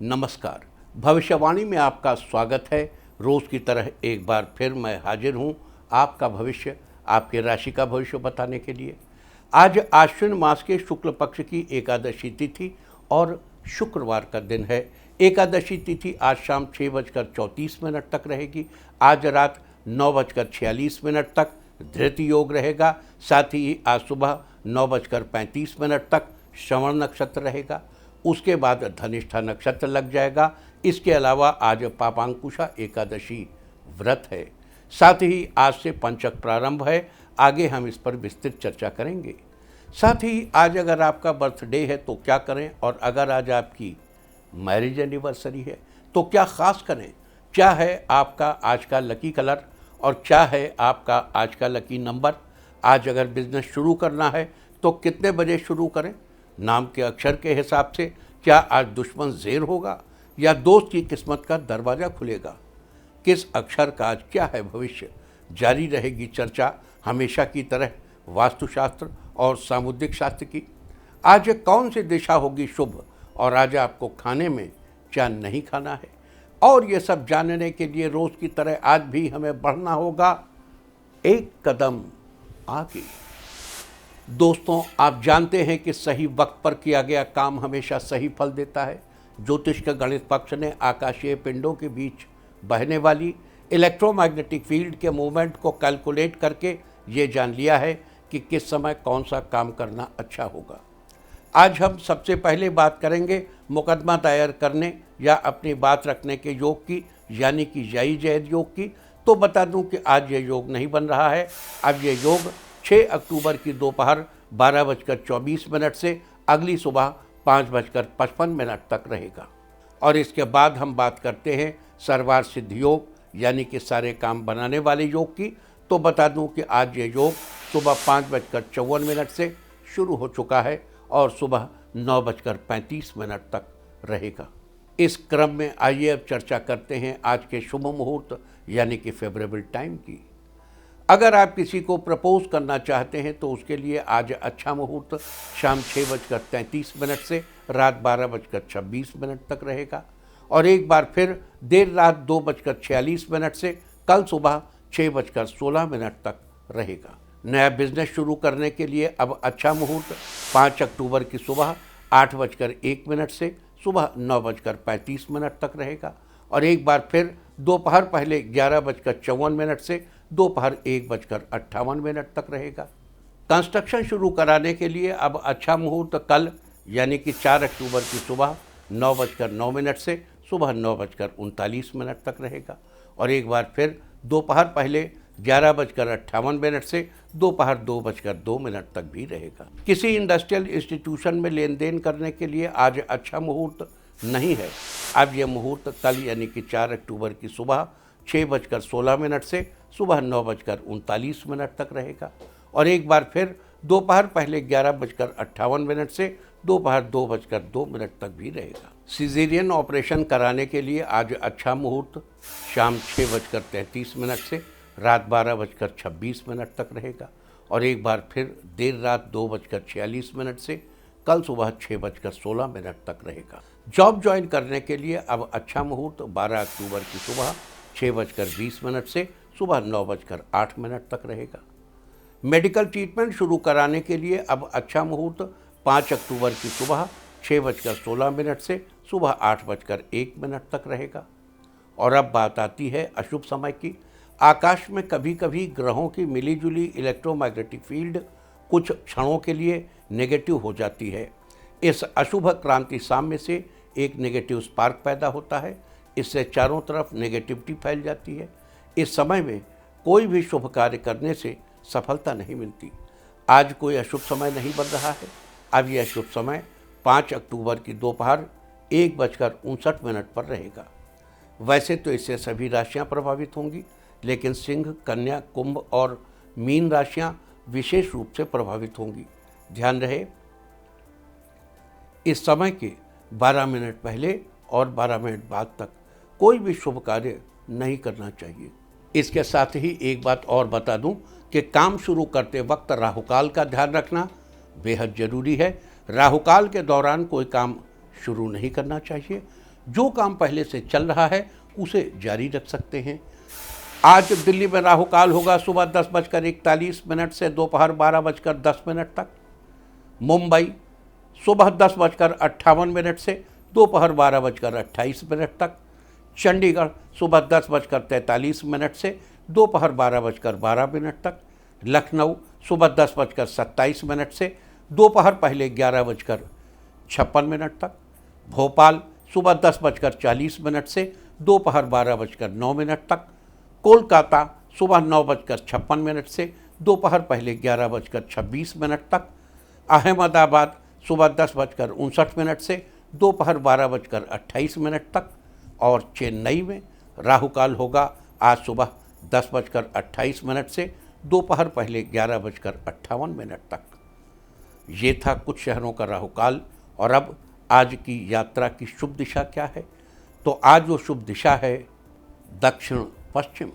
नमस्कार। भविष्यवाणी में आपका स्वागत है। रोज़ की तरह एक बार फिर मैं हाजिर हूँ आपका भविष्य, आपके राशि का भविष्य बताने के लिए। आज आश्विन मास के शुक्ल पक्ष की एकादशी तिथि और शुक्रवार का दिन है। एकादशी तिथि आज शाम 6:34 तक रहेगी। आज रात 9:46 तक धृत योग रहेगा। साथ ही आज सुबह 9:35 तक श्रवण नक्षत्र रहेगा। उसके बाद धनिष्ठा नक्षत्र लग जाएगा। इसके अलावा आज पापांकुशा एकादशी व्रत है। साथ ही आज से पंचक प्रारंभ है। आगे हम इस पर विस्तृत चर्चा करेंगे। साथ ही आज अगर आपका बर्थडे है तो क्या करें, और अगर आज आपकी मैरिज एनिवर्सरी है तो क्या खास करें। क्या है आपका आज का लकी कलर और क्या है आपका आज का लकी नंबर। आज अगर बिजनेस शुरू करना है तो कितने बजे शुरू करें। नाम के अक्षर के हिसाब से क्या आज दुश्मन ज़ेर होगा या दोस्त की किस्मत का दरवाज़ा खुलेगा। किस अक्षर का आज क्या है भविष्य। जारी रहेगी चर्चा हमेशा की तरह वास्तुशास्त्र और सामुद्रिक शास्त्र की। आज कौन सी दिशा होगी शुभ और आज आपको खाने में क्या नहीं खाना है, और ये सब जानने के लिए रोज़ की तरह आज भी हमें बढ़ना होगा एक कदम आगे। दोस्तों, आप जानते हैं कि सही वक्त पर किया गया काम हमेशा सही फल देता है। ज्योतिष के गणित पक्ष ने आकाशीय पिंडों के बीच बहने वाली इलेक्ट्रोमैग्नेटिक फील्ड के मूवमेंट को कैलकुलेट करके ये जान लिया है कि किस समय कौन सा काम करना अच्छा होगा। आज हम सबसे पहले बात करेंगे मुकदमा दायर करने या अपनी बात रखने के योग की, यानी कि जय जैद योग की। तो बता दूं कि आज ये योग नहीं बन रहा है। अब ये योग 6 अक्टूबर की दोपहर 12:24 से अगली सुबह 5:55 तक रहेगा। और इसके बाद हम बात करते हैं सर्वार्थ सिद्धि योग, यानी कि सारे काम बनाने वाले योग की। तो बता दूं कि आज ये योग सुबह 5:54 से शुरू हो चुका है और सुबह 9:35 तक रहेगा। इस क्रम में आइए अब चर्चा करते हैं आज के शुभ मुहूर्त यानी कि फेवरेबल टाइम की। अगर आप किसी को प्रपोज करना चाहते हैं तो उसके लिए आज अच्छा मुहूर्त शाम 6:33 से रात 12:26 तक रहेगा। और एक बार फिर देर रात 2:46 से कल सुबह 6:16 तक रहेगा। नया बिजनेस शुरू करने के लिए अब अच्छा मुहूर्त 5 अक्टूबर की सुबह 8:01 से सुबह 9:35 तक रहेगा। और एक बार फिर दोपहर पहले 11:54 से दोपहर 1:58 तक रहेगा। कंस्ट्रक्शन शुरू कराने के लिए अब अच्छा मुहूर्त कल यानी कि 4 अक्टूबर की सुबह 9:09 से सुबह 9:39 तक रहेगा। और एक बार फिर दोपहर पहले 11:58 से दोपहर 2:02 तक भी रहेगा। किसी इंडस्ट्रियल इंस्टीट्यूशन में लेन देन करने के लिए आज अच्छा मुहूर्त नहीं है। अब यह मुहूर्त कल यानी कि 4 अक्टूबर की सुबह 6:16 से सुबह 9:39 तक रहेगा। और एक बार फिर दोपहर पहले 11:58 से दोपहर 2:02 तक भी रहेगा। सिजेरियन ऑपरेशन कराने के लिए आज अच्छा मुहूर्त शाम 6:33 से रात 12:26 तक रहेगा। और एक बार फिर देर रात 2:46 से कल सुबह 6:16 तक रहेगा। जॉब ज्वाइन करने के लिए अब अच्छा मुहूर्त 12 अक्टूबर की सुबह 6:20 से सुबह 9:08 तक रहेगा। मेडिकल ट्रीटमेंट शुरू कराने के लिए अब अच्छा मुहूर्त 5 अक्टूबर की सुबह 6:16 से सुबह 8:01 तक रहेगा। और अब बात आती है अशुभ समय की। आकाश में कभी कभी ग्रहों की मिलीजुली इलेक्ट्रोमैग्नेटिक फील्ड कुछ क्षणों के लिए नेगेटिव हो जाती है। इस अशुभ क्रांति साम्य से एक नेगेटिव स्पार्क पैदा होता है। इससे चारों तरफ नेगेटिविटी फैल जाती है। इस समय में कोई भी शुभ कार्य करने से सफलता नहीं मिलती। आज कोई अशुभ समय नहीं बन रहा है। अब यह शुभ समय 5 अक्टूबर की दोपहर 1:59 पर रहेगा। वैसे तो इससे सभी राशियां प्रभावित होंगी, लेकिन सिंह, कन्या, कुंभ और मीन राशियां विशेष रूप से प्रभावित होंगी। ध्यान रहे, इस समय के 12 मिनट पहले और 12 मिनट बाद तक कोई भी शुभ कार्य नहीं करना चाहिए। इसके साथ ही एक बात और बता दूं कि काम शुरू करते वक्त राहुकाल का ध्यान रखना बेहद जरूरी है। राहुकाल के दौरान कोई काम शुरू नहीं करना चाहिए। जो काम पहले से चल रहा है उसे जारी रख सकते हैं। आज दिल्ली में राहु काल होगा सुबह 10:41 से दोपहर 12:10 तक। मुंबई सुबह 10:58 से दोपहर 12:28 तक। चंडीगढ़ सुबह 10:43 से दोपहर 12:12 तक। लखनऊ सुबह 10:27 से दोपहर पहले 11:56 तक। भोपाल सुबह 10:40 से दोपहर 12:09 तक। कोलकाता सुबह 9:56 से दोपहर पहले 11:26 तक। अहमदाबाद सुबह 10:59 से दोपहर 12:28 तक। और चेन्नई में राहु काल होगा आज सुबह 10:28 से दोपहर पहले 11:58 तक। ये था कुछ शहरों का राहु काल। और अब आज की यात्रा की शुभ दिशा क्या है? तो आज वो शुभ दिशा है दक्षिण पश्चिम।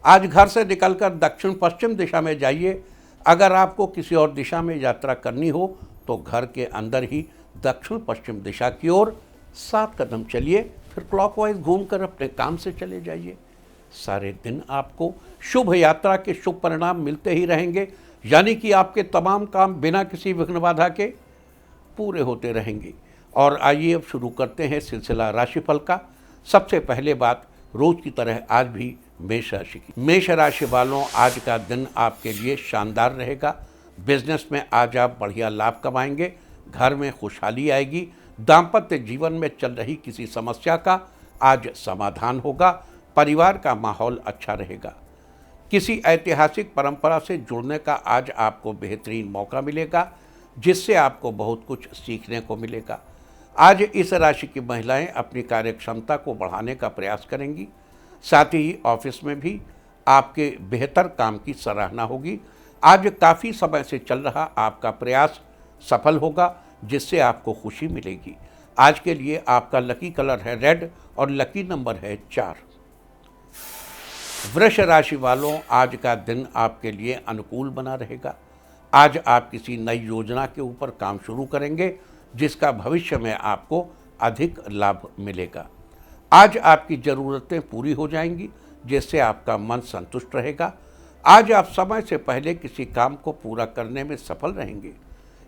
आज घर से निकलकर दक्षिण पश्चिम दिशा में जाइए। अगर आपको किसी और दिशा में यात्रा करनी हो तो घर के अंदर ही दक्षिण पश्चिम दिशा की ओर 7 कदम चलिए, फिर क्लॉकवाइज घूमकर अपने काम से चले जाइए। सारे दिन आपको शुभ यात्रा के शुभ परिणाम मिलते ही रहेंगे, यानी कि आपके तमाम काम बिना किसी विघ्न बाधा के पूरे होते रहेंगे। और आइए अब शुरू करते हैं सिलसिला राशिफल का। सबसे पहले बात रोज की तरह आज भी मेष राशि की। मेष राशि वालों, आज का दिन आपके लिए शानदार रहेगा। बिजनेस में आज आप बढ़िया लाभ कमाएंगे। घर में खुशहाली आएगी। दाम्पत्य जीवन में चल रही किसी समस्या का आज समाधान होगा। परिवार का माहौल अच्छा रहेगा। किसी ऐतिहासिक परंपरा से जुड़ने का आज आपको बेहतरीन मौका मिलेगा, जिससे आपको बहुत कुछ सीखने को मिलेगा। आज इस राशि की महिलाएं अपनी कार्यक्षमता को बढ़ाने का प्रयास करेंगी। साथ ही ऑफिस में भी आपके बेहतर काम की सराहना होगी। आज काफ़ी समय से चल रहा आपका प्रयास सफल होगा, जिससे आपको खुशी मिलेगी। आज के लिए आपका लकी कलर है रेड और लकी नंबर है 4। वृष राशि वालों, आज का दिन आपके लिए अनुकूल बना रहेगा। आज आप किसी नई योजना के ऊपर काम शुरू करेंगे, जिसका भविष्य में आपको अधिक लाभ मिलेगा। आज आपकी ज़रूरतें पूरी हो जाएंगी, जिससे आपका मन संतुष्ट रहेगा। आज आप समय से पहले किसी काम को पूरा करने में सफल रहेंगे।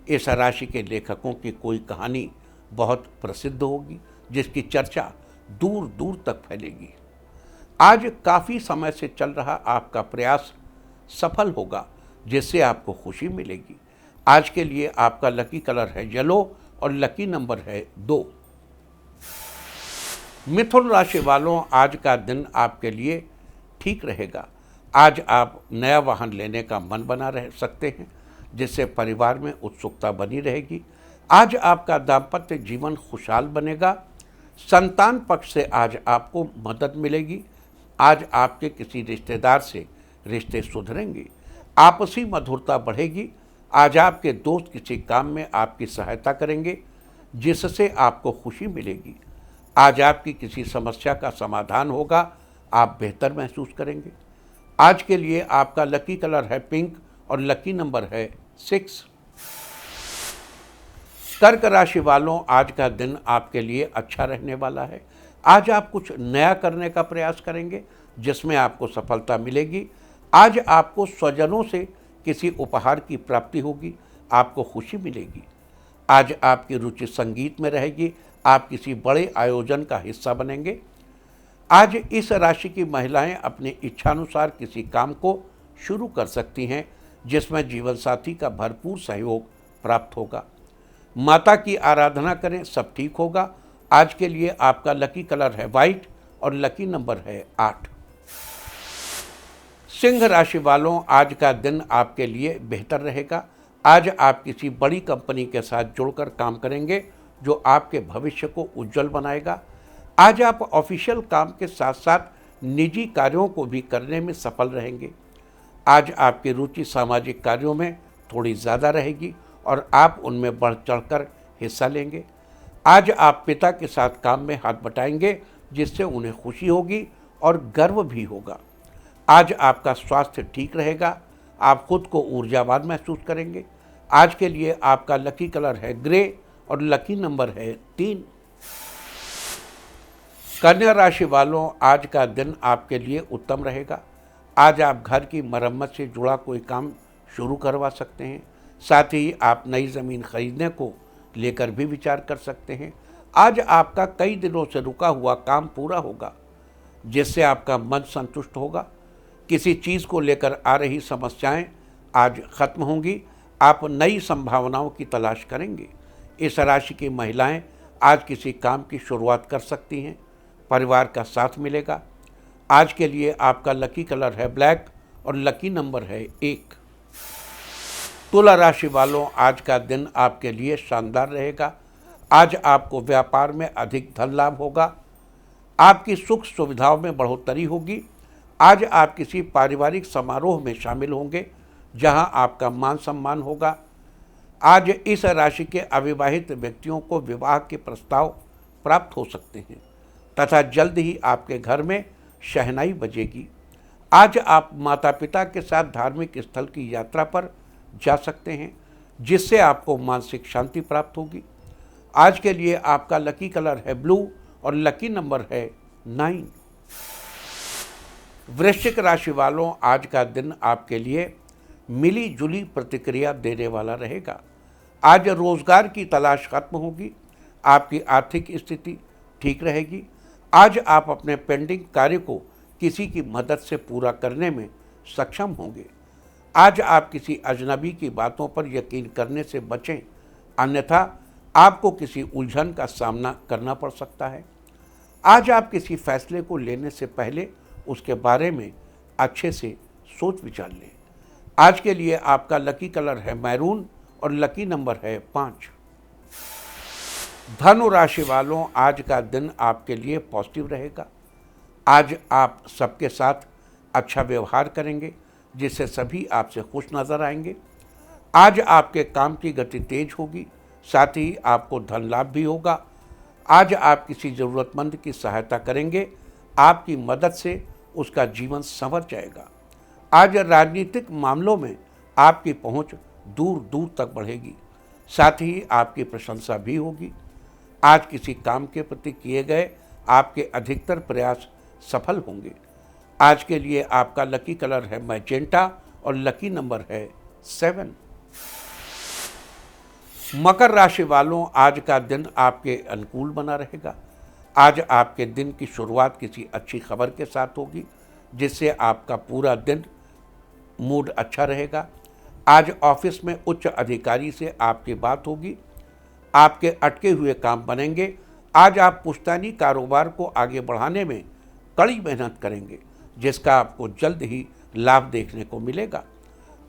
इस राशि के लेखकों की कोई कहानी बहुत प्रसिद्ध होगी, जिसकी चर्चा दूर दूर तक फैलेगी। आज काफ़ी समय से चल रहा आपका प्रयास सफल होगा, जिससे आपको खुशी मिलेगी। आज के लिए आपका लकी कलर है येलो और लकी नंबर है 2। मिथुन राशि वालों, आज का दिन आपके लिए ठीक रहेगा। आज आप नया वाहन लेने का मन बना रह सकते हैं, जिससे परिवार में उत्सुकता बनी रहेगी। आज आपका दाम्पत्य जीवन खुशहाल बनेगा। संतान पक्ष से आज आपको मदद मिलेगी। आज आपके किसी रिश्तेदार से रिश्ते सुधरेंगे। आपसी मधुरता बढ़ेगी। आज आपके दोस्त किसी काम में आपकी सहायता करेंगे, जिससे आपको खुशी मिलेगी। आज आपकी किसी समस्या का समाधान होगा। आप बेहतर महसूस करेंगे। आज के लिए आपका लकी कलर है पिंक और लकी नंबर है 6। कर्क राशि वालों, आज का दिन आपके लिए अच्छा रहने वाला है। आज आप कुछ नया करने का प्रयास करेंगे, जिसमें आपको सफलता मिलेगी। आज आपको स्वजनों से किसी उपहार की प्राप्ति होगी। आपको खुशी मिलेगी। आज आपकी रुचि संगीत में रहेगी। आप किसी बड़े आयोजन का हिस्सा बनेंगे। आज इस राशि की महिलाएं अपनी इच्छानुसार किसी काम को शुरू कर सकती हैं, जिसमें जीवन साथी का भरपूर सहयोग प्राप्त होगा। माता की आराधना करें, सब ठीक होगा। आज के लिए आपका लकी कलर है वाइट और लकी नंबर है 8। सिंह राशि वालों, आज का दिन आपके लिए बेहतर रहेगा। आज आप किसी बड़ी कंपनी के साथ जुड़कर काम करेंगे, जो आपके भविष्य को उज्जवल बनाएगा। आज आप ऑफिशियल काम के साथ साथ निजी कार्यों को भी करने में सफल रहेंगे। आज आपकी रुचि सामाजिक कार्यों में थोड़ी ज़्यादा रहेगी और आप उनमें बढ़ चढ़कर हिस्सा लेंगे। आज आप पिता के साथ काम में हाथ बटाएंगे, जिससे उन्हें खुशी होगी और गर्व भी होगा। आज आपका स्वास्थ्य ठीक रहेगा। आप खुद को ऊर्जावान महसूस करेंगे। आज के लिए आपका लकी कलर है ग्रे और लकी नंबर है 3। कन्या राशि वालों, आज का दिन आपके लिए उत्तम रहेगा। आज आप घर की मरम्मत से जुड़ा कोई काम शुरू करवा सकते हैं। साथ ही आप नई ज़मीन खरीदने को लेकर भी विचार कर सकते हैं। आज आपका कई दिनों से रुका हुआ काम पूरा होगा, जिससे आपका मन संतुष्ट होगा। किसी चीज़ को लेकर आ रही समस्याएं आज खत्म होंगी। आप नई संभावनाओं की तलाश करेंगे। इस राशि की महिलाएं आज किसी काम की शुरुआत कर सकती हैं। परिवार का साथ मिलेगा। आज के लिए आपका लकी कलर है ब्लैक और लकी नंबर है 1। तुला राशि वालों, आज का दिन आपके लिए शानदार रहेगा। आज आपको व्यापार में अधिक धन लाभ होगा। आपकी सुख सुविधाओं में बढ़ोतरी होगी। आज आप किसी पारिवारिक समारोह में शामिल होंगे, जहां आपका मान सम्मान होगा। आज इस राशि के अविवाहित व्यक्तियों को विवाह के प्रस्ताव प्राप्त हो सकते हैं तथा जल्द ही आपके घर में शहनाई बजेगी। आज आप माता पिता के साथ धार्मिक स्थल की यात्रा पर जा सकते हैं, जिससे आपको मानसिक शांति प्राप्त होगी। आज के लिए आपका लकी कलर है ब्लू और लकी नंबर है 9। वृश्चिक राशि वालों, आज का दिन आपके लिए मिली जुली प्रतिक्रिया देने वाला रहेगा। आज रोजगार की तलाश खत्म होगी। आपकी आर्थिक स्थिति ठीक रहेगी। आज आप अपने पेंडिंग कार्य को किसी की मदद से पूरा करने में सक्षम होंगे। आज आप किसी अजनबी की बातों पर यकीन करने से बचें, अन्यथा आपको किसी उलझन का सामना करना पड़ सकता है। आज आप किसी फैसले को लेने से पहले उसके बारे में अच्छे से सोच विचार लें। आज के लिए आपका लकी कलर है मैरून और लकी नंबर है 5। धनु राशि वालों, आज का दिन आपके लिए पॉजिटिव रहेगा। आज आप सबके साथ अच्छा व्यवहार करेंगे, जिससे सभी आपसे खुश नजर आएंगे। आज आपके काम की गति तेज होगी। साथ ही आपको धन लाभ भी होगा। आज आप किसी ज़रूरतमंद की सहायता करेंगे। आपकी मदद से उसका जीवन संवर जाएगा। आज राजनीतिक मामलों में आपकी पहुंच दूर दूर तक बढ़ेगी। साथ ही आपकी प्रशंसा भी होगी। आज किसी काम के प्रति किए गए आपके अधिकतर प्रयास सफल होंगे। आज के लिए आपका लकी कलर है मैजेंटा और लकी नंबर है 7। मकर राशि वालों, आज का दिन आपके अनुकूल बना रहेगा। आज आपके दिन की शुरुआत किसी अच्छी खबर के साथ होगी, जिससे आपका पूरा दिन मूड अच्छा रहेगा। आज ऑफिस में उच्च अधिकारी से आपकी बात होगी। आपके अटके हुए काम बनेंगे। आज आप पुश्तैनी कारोबार को आगे बढ़ाने में कड़ी मेहनत करेंगे, जिसका आपको जल्द ही लाभ देखने को मिलेगा।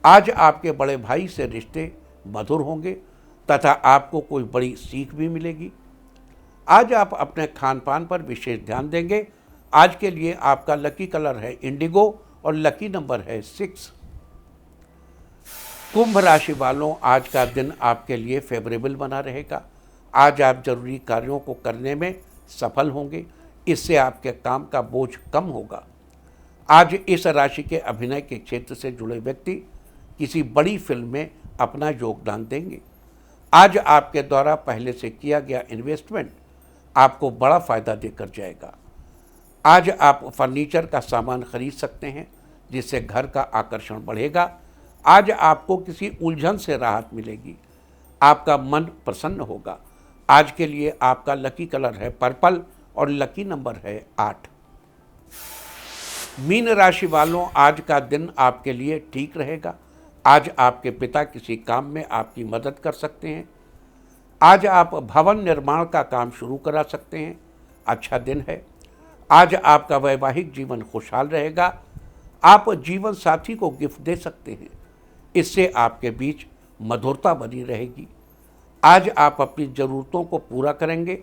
आज आपके बड़े भाई से रिश्ते मधुर होंगे तथा आपको कोई बड़ी सीख भी मिलेगी। आज आप अपने खान पान पर विशेष ध्यान देंगे। आज के लिए आपका लकी कलर है इंडिगो और लकी नंबर है 6। कुंभ राशि वालों, आज का दिन आपके लिए फेवरेबल बना रहेगा। आज आप जरूरी कार्यों को करने में सफल होंगे। इससे आपके काम का बोझ कम होगा। आज इस राशि के अभिनय के क्षेत्र से जुड़े व्यक्ति किसी बड़ी फिल्म में अपना योगदान देंगे। आज आपके द्वारा पहले से किया गया इन्वेस्टमेंट आपको बड़ा फायदा देकर जाएगा। आज आप फर्नीचर का सामान खरीद सकते हैं, जिससे घर का आकर्षण बढ़ेगा। आज आपको किसी उलझन से राहत मिलेगी। आपका मन प्रसन्न होगा। आज के लिए आपका लकी कलर है पर्पल और लकी नंबर है 8। मीन राशि वालों, आज का दिन आपके लिए ठीक रहेगा। आज आपके पिता किसी काम में आपकी मदद कर सकते हैं। आज आप भवन निर्माण का काम शुरू करा सकते हैं। अच्छा दिन है। आज आपका वैवाहिक जीवन खुशहाल रहेगा। आप जीवन साथी को गिफ्ट दे सकते हैं। इससे आपके बीच मधुरता बनी रहेगी। आज आप अपनी ज़रूरतों को पूरा करेंगे।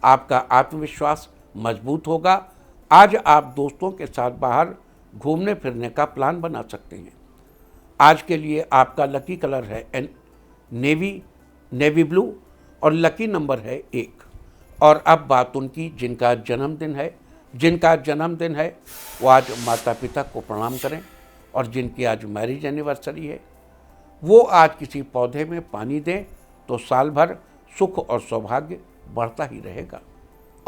आपका आत्मविश्वास मजबूत होगा। आज आप दोस्तों के साथ बाहर घूमने फिरने का प्लान बना सकते हैं। आज के लिए आपका लकी कलर है नेवी ब्लू और लकी नंबर है 1। और अब बात उनकी जिनका जन्मदिन है वो आज माता पिता को प्रणाम करें। और जिनकी आज मैरिज एनिवर्सरी है वो आज किसी पौधे में पानी दें, तो साल भर सुख और सौभाग्य बढ़ता ही रहेगा।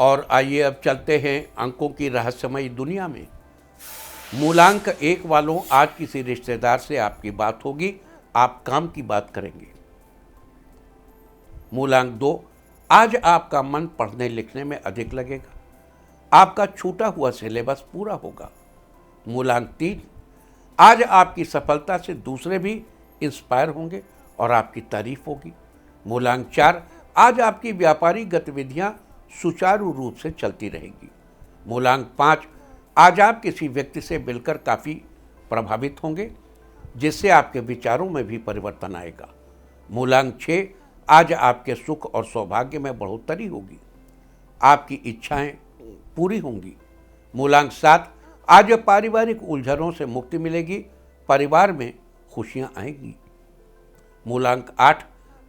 और आइए अब चलते हैं अंकों की रहस्यमयी दुनिया में। मूलांक 1 वालों, आज किसी रिश्तेदार से आपकी बात होगी, आप काम की बात करेंगे। मूलांक 2, आज आपका मन पढ़ने लिखने में अधिक लगेगा, आपका छूटा हुआ सिलेबस पूरा होगा। मूलांक 3, आज आपकी सफलता से दूसरे भी इंस्पायर होंगे और आपकी तारीफ होगी। मूलांक 4, आज आपकी व्यापारिक गतिविधियां सुचारू रूप से चलती रहेगी। मूलांक 5, आज आप किसी व्यक्ति से मिलकर काफ़ी प्रभावित होंगे, जिससे आपके विचारों में भी परिवर्तन आएगा। मूलांक 6, आज आपके सुख और सौभाग्य में बढ़ोतरी होगी, आपकी इच्छाएं पूरी होंगी। मूलांक 7, आज पारिवारिक उलझनों से मुक्ति मिलेगी, परिवार में खुशियां आएंगी। मूलांक 8,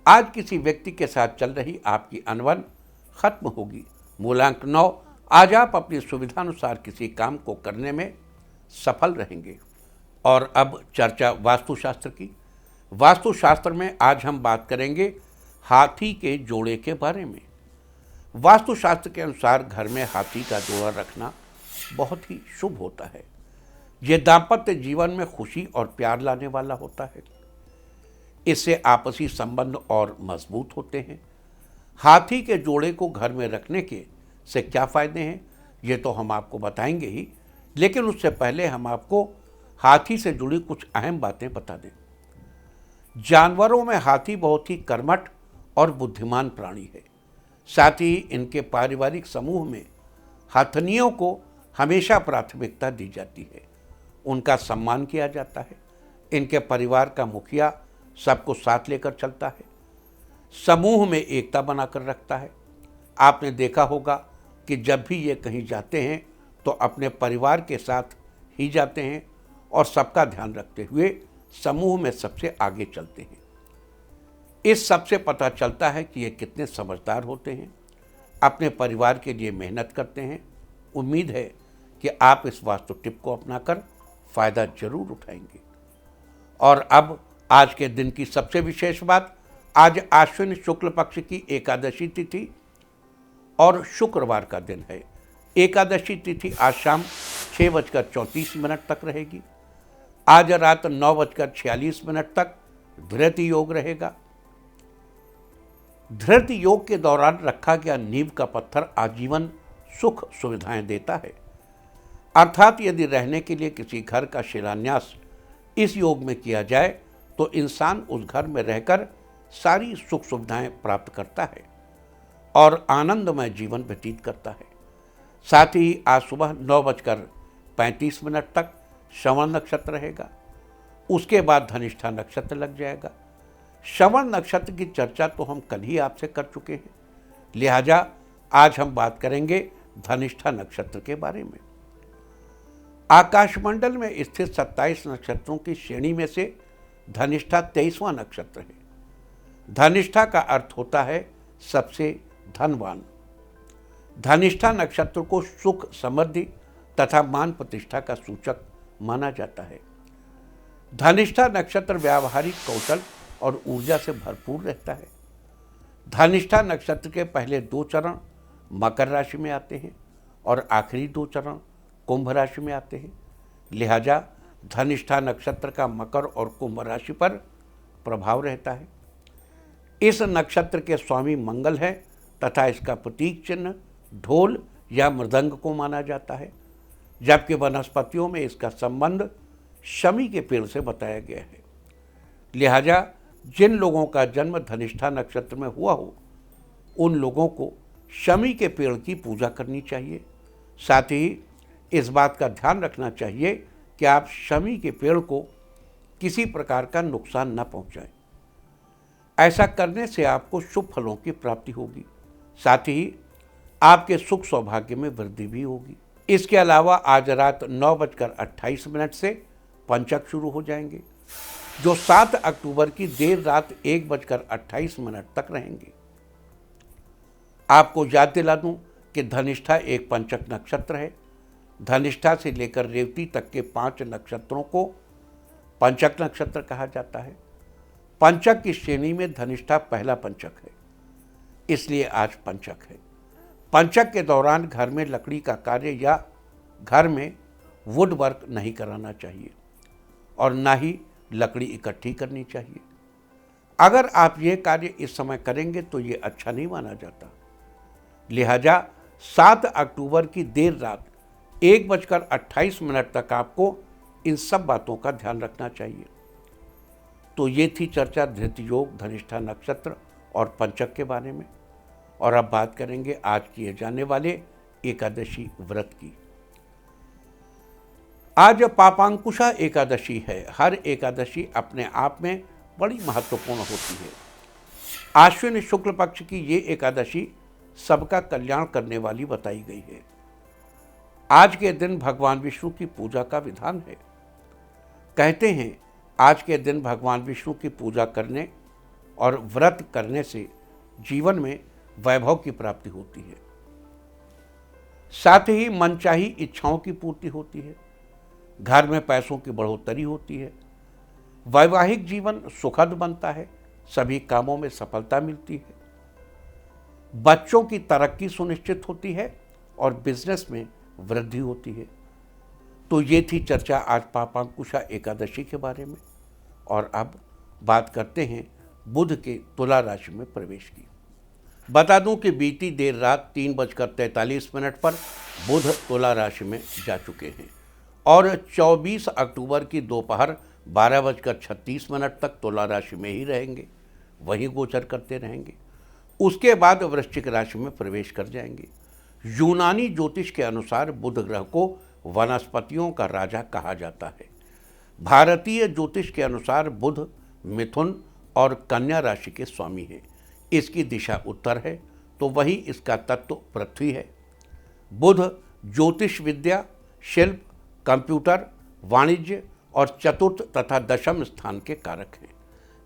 आज किसी व्यक्ति के साथ चल रही आपकी अनबन खत्म होगी। मूलांक 9, आज आप अपनी सुविधानुसार किसी काम को करने में सफल रहेंगे। और अब चर्चा वास्तुशास्त्र की। वास्तुशास्त्र में आज हम बात करेंगे हाथी के जोड़े के बारे में। वास्तुशास्त्र के अनुसार घर में हाथी का जोड़ा रखना बहुत ही शुभ होता है। ये दाम्पत्य जीवन में खुशी और प्यार लाने वाला होता है। इससे आपसी संबंध और मजबूत होते हैं। हाथी के जोड़े को घर में रखने के से क्या फ़ायदे हैं, ये तो हम आपको बताएंगे ही, लेकिन उससे पहले हम आपको हाथी से जुड़ी कुछ अहम बातें बता दें। जानवरों में हाथी बहुत ही कर्मठ और बुद्धिमान प्राणी है। साथ ही इनके पारिवारिक समूह में हथनियों को हमेशा प्राथमिकता दी जाती है, उनका सम्मान किया जाता है। इनके परिवार का मुखिया सबको साथ लेकर चलता है, समूह में एकता बनाकर रखता है। आपने देखा होगा कि जब भी ये कहीं जाते हैं तो अपने परिवार के साथ ही जाते हैं और सबका ध्यान रखते हुए समूह में सबसे आगे चलते हैं। इस सबसे पता चलता है कि ये कितने समझदार होते हैं, अपने परिवार के लिए मेहनत करते हैं। उम्मीद है कि आप इस वास्तु टिप को अपनाकर फ़ायदा जरूर उठाएंगे। और अब आज के दिन की सबसे विशेष बात, आज आश्विन शुक्ल पक्ष की एकादशी तिथि और शुक्रवार का दिन है। एकादशी तिथि आज शाम 6:34 तक रहेगी। आज रात 9:46 तक धृत योग रहेगा। धृत योग के दौरान रखा गया नींव का पत्थर आजीवन सुख सुविधाएं देता है। अर्थात यदि रहने के लिए किसी घर का शिलान्यास इस योग में किया जाए तो इंसान उस घर में रहकर सारी सुख सुविधाएं प्राप्त करता है और आनंदमय जीवन व्यतीत करता है। साथ ही आज सुबह 9:35 तक श्रवण नक्षत्र रहेगा। उसके बाद धनिष्ठा नक्षत्र लग जाएगा। श्रवण नक्षत्र की चर्चा तो हम कल ही आपसे कर चुके हैं, लिहाजा आज हम बात करेंगे धनिष्ठा नक्षत्र के बारे में। आकाशमंडल में स्थित 27 नक्षत्रों की श्रेणी में से धनिष्ठा 23वां नक्षत्र है। धनिष्ठा का अर्थ होता है सबसे धनवान। धनिष्ठा नक्षत्र को सुख, समृद्धि तथा मान प्रतिष्ठा का सूचक माना जाता है। धनिष्ठा नक्षत्र व्यावहारिक कौशल और ऊर्जा से भरपूर रहता है। धनिष्ठा नक्षत्र के पहले 2 चरण मकर राशि में आते हैं और आखिरी 2 चरण कुंभ राशि में आते हैं। लिहाजा धनिष्ठा नक्षत्र का मकर और कुंभ राशि पर प्रभाव रहता है। इस नक्षत्र के स्वामी मंगल है तथा इसका प्रतीक चिन्ह ढोल या मृदंग को माना जाता है, जबकि वनस्पतियों में इसका संबंध शमी के पेड़ से बताया गया है। लिहाजा जिन लोगों का जन्म धनिष्ठा नक्षत्र में हुआ हो, उन लोगों को शमी के पेड़ की पूजा करनी चाहिए। साथ ही इस बात का ध्यान रखना चाहिए कि आप शमी के पेड़ को किसी प्रकार का नुकसान न पहुंचाएं। ऐसा करने से आपको शुभ फलों की प्राप्ति होगी, साथ ही आपके सुख सौभाग्य में वृद्धि भी होगी। इसके अलावा आज रात 9:28 से पंचक शुरू हो जाएंगे, जो 7 अक्टूबर की देर रात 1:28 तक रहेंगे। आपको याद दिला दूं कि धनिष्ठा एक पंचक नक्षत्र है। धनिष्ठा से लेकर रेवती तक के 5 नक्षत्रों को पंचक नक्षत्र कहा जाता है। पंचक की श्रेणी में धनिष्ठा पहला पंचक है, इसलिए आज पंचक है। पंचक के दौरान घर में लकड़ी का कार्य या घर में वुड वर्क नहीं कराना चाहिए और ना ही लकड़ी इकट्ठी करनी चाहिए। अगर आप ये कार्य इस समय करेंगे तो ये अच्छा नहीं माना जाता। लिहाजा 7 अक्टूबर की देर रात 1:28 तक आपको इन सब बातों का ध्यान रखना चाहिए। तो ये थी चर्चा धृत योग, धनिष्ठा नक्षत्र और पंचक के बारे में। और अब बात करेंगे आज किए जाने वाले एकादशी व्रत की। आज पापांकुशा एकादशी है। हर एकादशी अपने आप में बड़ी महत्वपूर्ण होती है। आश्विन शुक्ल पक्ष की ये एकादशी सबका कल्याण करने वाली बताई गई है। आज के दिन भगवान विष्णु की पूजा का विधान है। कहते हैं आज के दिन भगवान विष्णु की पूजा करने और व्रत करने से जीवन में वैभव की प्राप्ति होती है। साथ ही मनचाही इच्छाओं की पूर्ति होती है। घर में पैसों की बढ़ोतरी होती है। वैवाहिक जीवन सुखद बनता है। सभी कामों में सफलता मिलती है। बच्चों की तरक्की सुनिश्चित होती है और बिजनेस में वृद्धि होती है। तो ये थी चर्चा आज पापांकुशा एकादशी के बारे में। और अब बात करते हैं बुध के तुला राशि में प्रवेश की। बता दूं कि बीती देर रात 3:43 पर बुध तुला राशि में जा चुके हैं और 24 अक्टूबर की दोपहर 12:36 तक तुला राशि में ही रहेंगे, वहीं गोचर करते रहेंगे। उसके बाद वृश्चिक राशि में प्रवेश कर जाएंगे। यूनानी ज्योतिष के अनुसार बुध ग्रह को वनस्पतियों का राजा कहा जाता है। भारतीय ज्योतिष के अनुसार बुध मिथुन और कन्या राशि के स्वामी हैं। इसकी दिशा उत्तर है तो वही इसका तत्व पृथ्वी है। बुध ज्योतिष विद्या, शिल्प, कंप्यूटर, वाणिज्य और चतुर्थ तथा दशम स्थान के कारक हैं।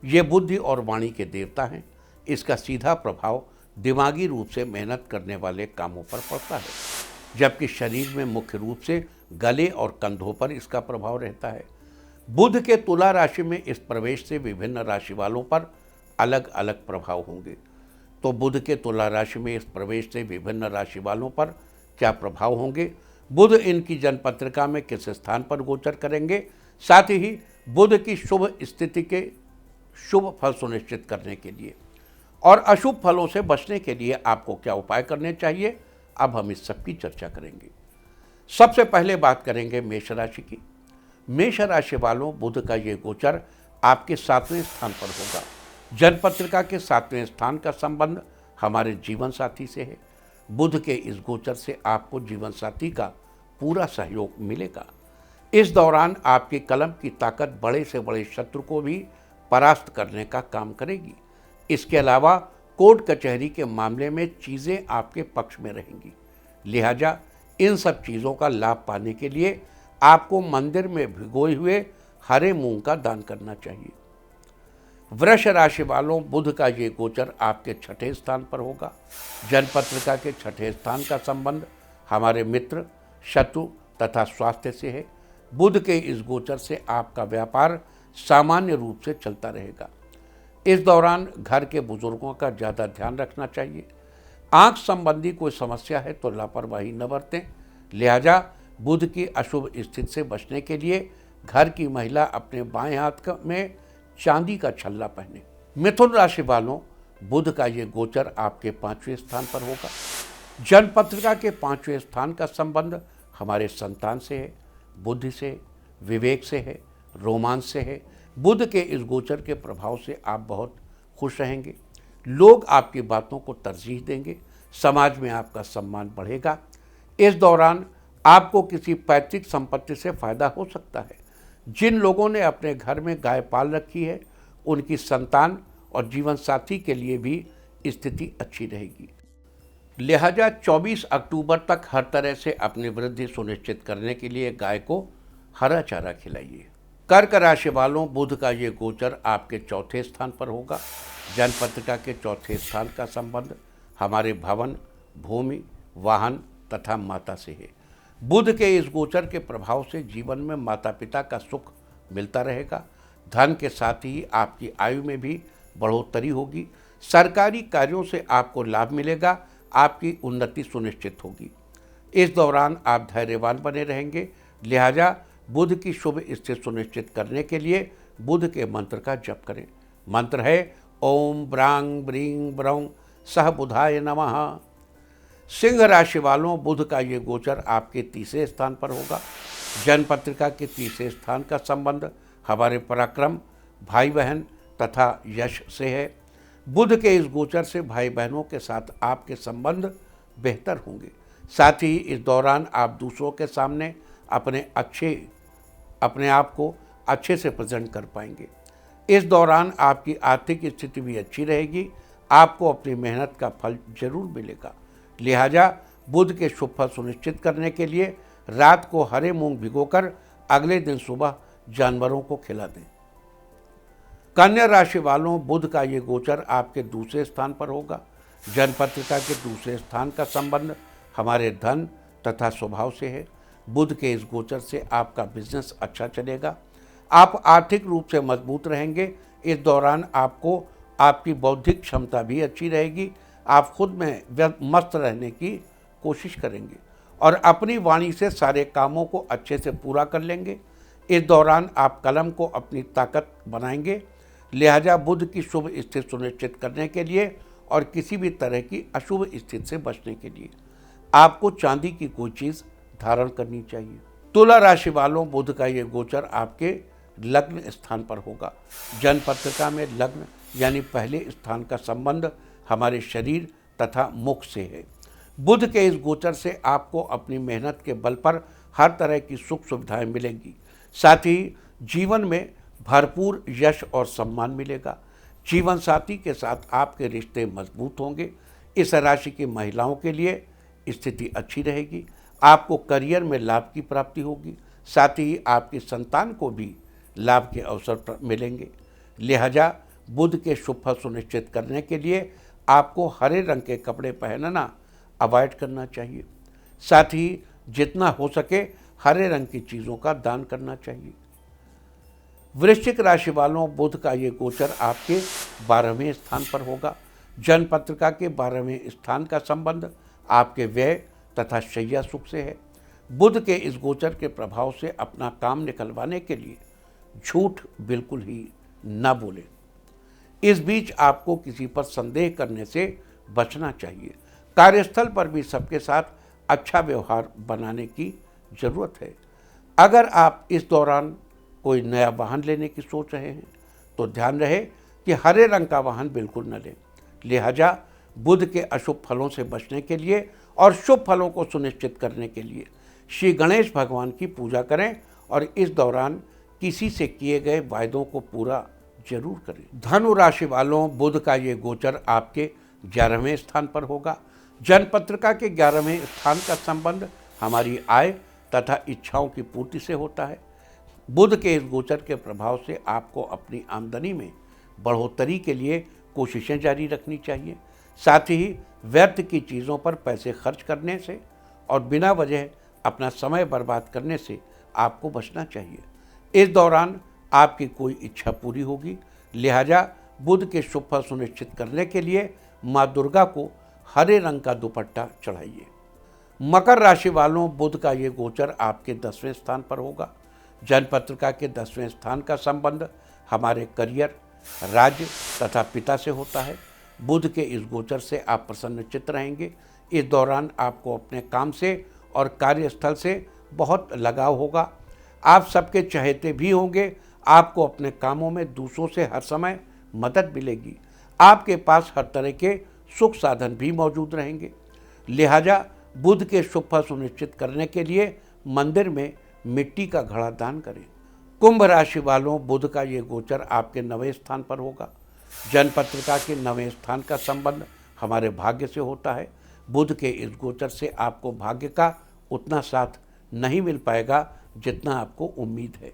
ये बुद्धि और वाणी के देवता हैं। इसका सीधा प्रभाव दिमागी रूप से मेहनत करने वाले कामों पर पड़ता है, जबकि शरीर में मुख्य रूप से गले और कंधों पर इसका प्रभाव रहता है। बुध के तुला राशि में इस प्रवेश से विभिन्न राशि वालों पर अलग अलग प्रभाव होंगे। तो बुध के तुला राशि में इस प्रवेश से विभिन्न राशि वालों पर क्या प्रभाव होंगे, बुध इनकी जन्मपत्रिका में किस स्थान पर गोचर करेंगे, साथ ही बुध की शुभ स्थिति के शुभ फल सुनिश्चित करने के लिए और अशुभ फलों से बचने के लिए आपको क्या उपाय करने चाहिए, अब हम इस सब की चर्चा करेंगे। सबसे पहले बात करेंगे मेष राशि की। मेष राशि वालों, बुध का ये गोचर आपके 7वें स्थान पर होगा। जन्मपत्रिका के 7वें स्थान का संबंध हमारे जीवन साथी से है। बुध के इस गोचर से आपको जीवन साथी का पूरा सहयोग मिलेगा। इस दौरान आपकी कलम की ताकत बड़े से बड़े शत्रु को भी परास्त करने का काम करेगी। इसके अलावा कोर्ट कचहरी के मामले में चीज़ें आपके पक्ष में रहेंगी। लिहाजा इन सब चीज़ों का लाभ पाने के लिए आपको मंदिर में भिगोए हुए हरे मूंग का दान करना चाहिए। वृष राशि वालों, बुध का ये गोचर आपके 6ठे स्थान पर होगा। जन्मपत्रिका के 6ठे स्थान का संबंध हमारे मित्र, शत्रु तथा स्वास्थ्य से है। बुध के इस गोचर से आपका व्यापार सामान्य रूप से चलता रहेगा। इस दौरान घर के बुजुर्गों का ज़्यादा ध्यान रखना चाहिए। आंख संबंधी कोई समस्या है तो लापरवाही न बरतें। लिहाजा बुध की अशुभ स्थिति से बचने के लिए घर की महिला अपने बाएं हाथ में चांदी का छल्ला पहने। मिथुन राशि वालों, बुध का ये गोचर आपके 5वें स्थान पर होगा। जन्मपत्रिका के 5वें स्थान का संबंध हमारे संतान से है, बुद्धि से, विवेक से है, रोमांस से है। बुध के इस गोचर के प्रभाव से आप बहुत खुश रहेंगे। लोग आपकी बातों को तरजीह देंगे। समाज में आपका सम्मान बढ़ेगा। इस दौरान आपको किसी पैतृक संपत्ति से फायदा हो सकता है। जिन लोगों ने अपने घर में गाय पाल रखी है, उनकी संतान और जीवन साथी के लिए भी स्थिति अच्छी रहेगी। लिहाजा 24 अक्टूबर तक हर तरह से अपनी वृद्धि सुनिश्चित करने के लिए गाय को हरा चारा खिलाइए। कर्क राशि वालों, बुध का ये गोचर आपके 4थे स्थान पर होगा। जन्मपत्रिका के 4थे स्थान का संबंध हमारे भवन, भूमि, वाहन तथा माता से है। बुध के इस गोचर के प्रभाव से जीवन में माता पिता का सुख मिलता रहेगा। धन के साथ ही आपकी आयु में भी बढ़ोतरी होगी। सरकारी कार्यों से आपको लाभ मिलेगा। आपकी उन्नति सुनिश्चित होगी। इस दौरान आप धैर्यवान बने रहेंगे, लिहाजा बुध की शुभ स्थिति सुनिश्चित करने के लिए बुध के मंत्र का जप करें। मंत्र है ओम ब्रांग ब्रींग ब्रौं सह बुधाय नमः। सिंह राशि वालों, बुध का ये गोचर आपके तीसरे स्थान पर होगा। जन्म पत्रिका के तीसरे स्थान का संबंध हमारे पराक्रम, भाई बहन तथा यश से है। बुध के इस गोचर से भाई बहनों के साथ आपके संबंध बेहतर होंगे। साथ ही इस दौरान आप दूसरों के सामने अपने आप को अच्छे से प्रेजेंट कर पाएंगे। इस दौरान आपकी आर्थिक स्थिति भी अच्छी रहेगी। आपको अपनी मेहनत का फल जरूर मिलेगा। लिहाजा बुध के शुभ फल सुनिश्चित करने के लिए रात को हरे मूंग भिगोकर अगले दिन सुबह जानवरों को खिला दें। कन्या राशि वालों, बुध का ये गोचर आपके दूसरे स्थान पर होगा। जन्म पत्रिका के दूसरे स्थान का संबंध हमारे धन तथा स्वभाव से है। बुध के इस गोचर से आपका बिजनेस अच्छा चलेगा। आप आर्थिक रूप से मजबूत रहेंगे। इस दौरान आपको आपकी बौद्धिक क्षमता भी अच्छी रहेगी। आप खुद में मस्त रहने की कोशिश करेंगे और अपनी वाणी से सारे कामों को अच्छे से पूरा कर लेंगे। इस दौरान आप कलम को अपनी ताकत बनाएंगे। लिहाजा बुध की शुभ स्थिति सुनिश्चित करने के लिए और किसी भी तरह की अशुभ स्थिति से बचने के लिए आपको चांदी की कोई चीज़ धारण करनी चाहिए। तुला राशि वालों, बुध का ये गोचर आपके लग्न स्थान पर होगा। जन्म पत्रिका में लग्न यानी पहले स्थान का संबंध हमारे शरीर तथा मुख से है। बुध के इस गोचर से आपको अपनी मेहनत के बल पर हर तरह की सुख सुविधाएं मिलेंगी। साथ ही जीवन में भरपूर यश और सम्मान मिलेगा। जीवन साथी के साथ आपके रिश्ते मजबूत होंगे। इस राशि की महिलाओं के लिए स्थिति अच्छी रहेगी। आपको करियर में लाभ की प्राप्ति होगी। साथ ही आपकी संतान को भी लाभ के अवसर मिलेंगे। लिहाजा बुध के शुभ फल सुनिश्चित करने के लिए आपको हरे रंग के कपड़े पहनना अवॉइड करना चाहिए। साथ ही जितना हो सके हरे रंग की चीज़ों का दान करना चाहिए। वृश्चिक राशि वालों, बुध का ये गोचर आपके 12वें स्थान पर होगा। जन्म पत्रिका के 12वें स्थान का संबंध आपके व्यय तथा शैया सुख से है। बुध के इस गोचर के प्रभाव से अपना काम निकलवाने के लिए झूठ बिल्कुल ही न बोलें। इस बीच आपको किसी पर संदेह करने से बचना चाहिए। कार्यस्थल पर भी सबके साथ अच्छा व्यवहार बनाने की ज़रूरत है। अगर आप इस दौरान कोई नया वाहन लेने की सोच रहे हैं तो ध्यान रहे कि हरे रंग का वाहन बिल्कुल न लें। लिहाजा बुध के अशुभ फलों से बचने के लिए और शुभ फलों को सुनिश्चित करने के लिए श्री गणेश भगवान की पूजा करें और इस दौरान किसी से किए गए वायदों को पूरा जरूर करें। धनु राशि वालों, बुध का ये गोचर आपके 11वें स्थान पर होगा। जन्म पत्रिका के 11वें स्थान का संबंध हमारी आय तथा इच्छाओं की पूर्ति से होता है। बुध के इस गोचर के प्रभाव से आपको अपनी आमदनी में बढ़ोतरी के लिए कोशिशें जारी रखनी चाहिए। साथ ही व्यर्थ की चीज़ों पर पैसे खर्च करने से और बिना वजह अपना समय बर्बाद करने से आपको बचना चाहिए। इस दौरान आपकी कोई इच्छा पूरी होगी। लिहाजा बुध के शुभ फल सुनिश्चित करने के लिए माँ दुर्गा को हरे रंग का दुपट्टा चढ़ाइए। मकर राशि वालों, बुध का ये गोचर आपके 10वें स्थान पर होगा। जन्म पत्रिका के 10वें स्थान का संबंध हमारे करियर, राज्य तथा पिता से होता है। बुध के इस गोचर से आप प्रसन्नचित्त रहेंगे। इस दौरान आपको अपने काम से और कार्यस्थल से बहुत लगाव होगा। आप सबके चहेते भी होंगे। आपको अपने कामों में दूसरों से हर समय मदद मिलेगी। आपके पास हर तरह के सुख साधन भी मौजूद रहेंगे। लिहाजा बुध के शुभ फल सुनिश्चित करने के लिए मंदिर में मिट्टी का घड़ा दान करें। कुंभ राशि वालों, बुध का ये गोचर आपके 9वें स्थान पर होगा। जन्म पत्रिका के 9वें स्थान का संबंध हमारे भाग्य से होता है। बुध के इस गोचर से आपको भाग्य का उतना साथ नहीं मिल पाएगा जितना आपको उम्मीद है।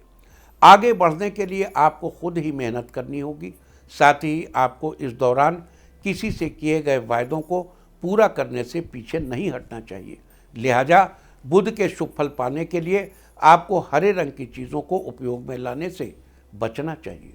आगे बढ़ने के लिए आपको खुद ही मेहनत करनी होगी। साथ ही आपको इस दौरान किसी से किए गए वायदों को पूरा करने से पीछे नहीं हटना चाहिए। लिहाजा बुध के शुभ फल पाने के लिए आपको हरे रंग की चीज़ों को उपयोग में लाने से बचना चाहिए।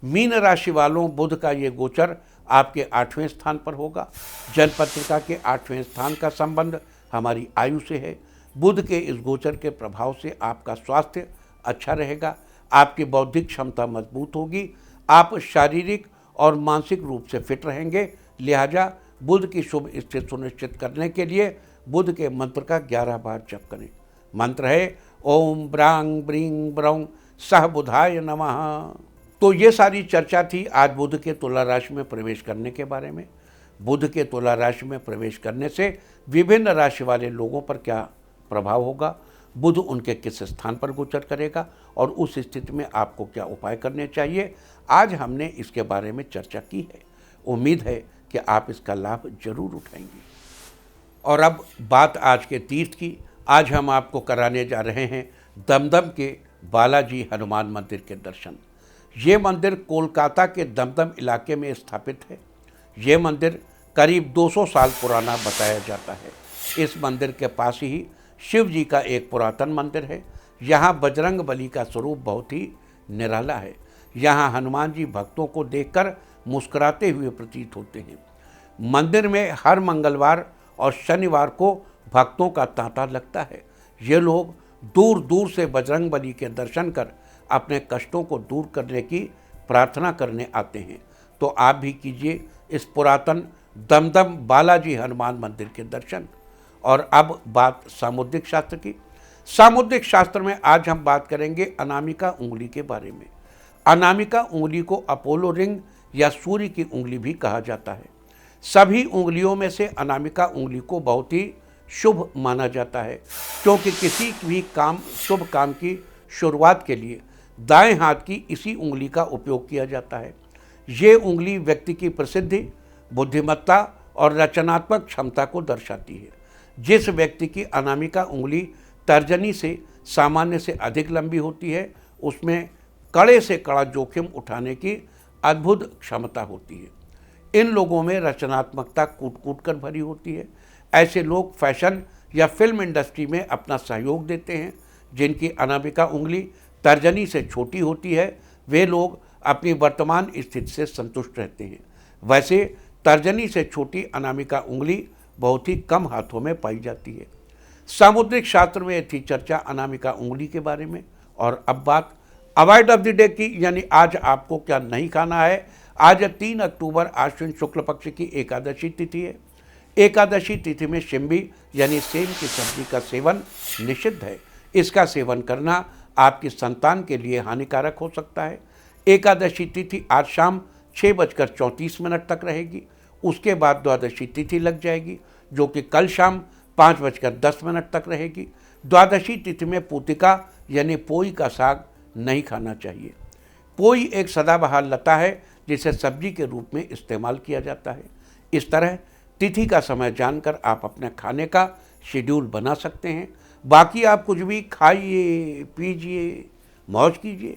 मीन राशि वालों, बुध का ये गोचर आपके 8वें स्थान पर होगा। जन्मपत्रिका के 8वें स्थान का संबंध हमारी आयु से है। बुध के इस गोचर के प्रभाव से आपका स्वास्थ्य अच्छा रहेगा, आपकी बौद्धिक क्षमता मजबूत होगी, आप शारीरिक और मानसिक रूप से फिट रहेंगे। लिहाजा बुध की शुभ स्थिति सुनिश्चित करने के लिए बुध के मंत्र का 11 बार जप करें। मंत्र है ओम ब्रांग ब्रींग ब्रौं सह बुधाय नमः। तो ये सारी चर्चा थी आज बुध के तुला राशि में प्रवेश करने के बारे में। बुध के तुला राशि में प्रवेश करने से विभिन्न राशि वाले लोगों पर क्या प्रभाव होगा, बुध उनके किस स्थान पर गोचर करेगा और उस स्थिति में आपको क्या उपाय करने चाहिए, आज हमने इसके बारे में चर्चा की है। उम्मीद है कि आप इसका लाभ जरूर उठाएंगे। और अब बात आज के तीर्थ की। आज हम आपको कराने जा रहे हैं दमदम के बालाजी हनुमान मंदिर के दर्शन। ये मंदिर कोलकाता के दमदम इलाके में स्थापित है। ये मंदिर करीब 200 साल पुराना बताया जाता है। इस मंदिर के पास ही शिव जी का एक पुरातन मंदिर है। यहाँ बजरंग बली का स्वरूप बहुत ही निराला है। यहाँ हनुमान जी भक्तों को देखकर मुस्कुराते हुए प्रतीत होते हैं। मंदिर में हर मंगलवार और शनिवार को भक्तों का तांता लगता है। ये लोग दूर दूर से बजरंग बली के दर्शन कर अपने कष्टों को दूर करने की प्रार्थना करने आते हैं। तो आप भी कीजिए इस पुरातन दमदम बालाजी हनुमान मंदिर के दर्शन। और अब बात सामुद्रिक शास्त्र की। सामुद्रिक शास्त्र में आज हम बात करेंगे अनामिका उंगली के बारे में। अनामिका उंगली को अपोलो रिंग या सूर्य की उंगली भी कहा जाता है। सभी उंगलियों में से अनामिका उंगली को बहुत ही शुभ माना जाता है, क्योंकि किसी भी शुभ काम की शुरुआत के लिए दाएं हाथ की इसी उंगली का उपयोग किया जाता है। ये उंगली व्यक्ति की प्रसिद्धि, बुद्धिमत्ता और रचनात्मक क्षमता को दर्शाती है। जिस व्यक्ति की अनामिका उंगली तर्जनी से सामान्य से अधिक लंबी होती है, उसमें कड़े से कड़ा जोखिम उठाने की अद्भुत क्षमता होती है। इन लोगों में रचनात्मकता कूट कूट कर भरी होती है। ऐसे लोग फैशन या फिल्म इंडस्ट्री में अपना सहयोग देते हैं। जिनकी अनामिका उंगली तर्जनी से छोटी होती है, वे लोग अपनी वर्तमान स्थिति से संतुष्ट रहते हैं। वैसे तर्जनी से छोटी अनामिका उंगली बहुत ही कम हाथों में पाई जाती है। सामुद्रिक शास्त्र में थी चर्चा अनामिका उंगली के बारे में। और अब बात अवॉइड ऑफ द डे की, यानी आज आपको क्या नहीं खाना है। आज 3 अक्टूबर आश्विन शुक्ल पक्ष की एकादशी तिथि है। एकादशी तिथि में शिम्बी यानी सेम की सब्जी का सेवन निषिद्ध है। इसका सेवन करना आपकी संतान के लिए हानिकारक हो सकता है। एकादशी तिथि आज शाम 6:34 तक रहेगी। उसके बाद द्वादशी तिथि लग जाएगी, जो कि कल शाम 5:10 तक रहेगी। द्वादशी तिथि में पूतिका यानी पोई का साग नहीं खाना चाहिए। पोई एक सदाबहार लता है जिसे सब्जी के रूप में इस्तेमाल किया जाता है। इस तरह तिथि का समय जानकर आप अपने खाने का शेड्यूल बना सकते हैं। बाकी आप कुछ भी खाइए, पीजिए, मौज कीजिए।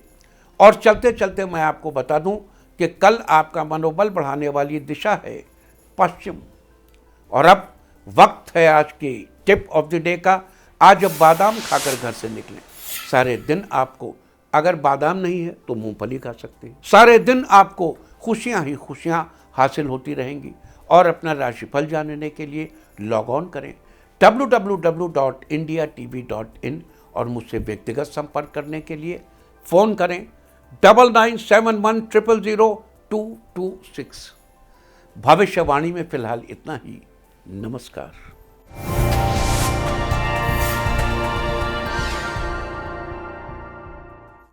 और चलते चलते मैं आपको बता दूं कि कल आपका मनोबल बढ़ाने वाली दिशा है पश्चिम। और अब वक्त है आज की टिप ऑफ द डे का। आज बादाम खाकर घर से निकलें। सारे दिन आपको, अगर बादाम नहीं है तो मूंगफली खा सकते हैं। सारे दिन आपको खुशियां ही खुशियां हासिल होती रहेंगी। और अपना राशिफल जानने के लिए लॉग ऑन करें www.indiatv.in और मुझसे व्यक्तिगत संपर्क करने के लिए फ़ोन करें 9971000226। भविष्यवाणी में फिलहाल इतना ही। नमस्कार।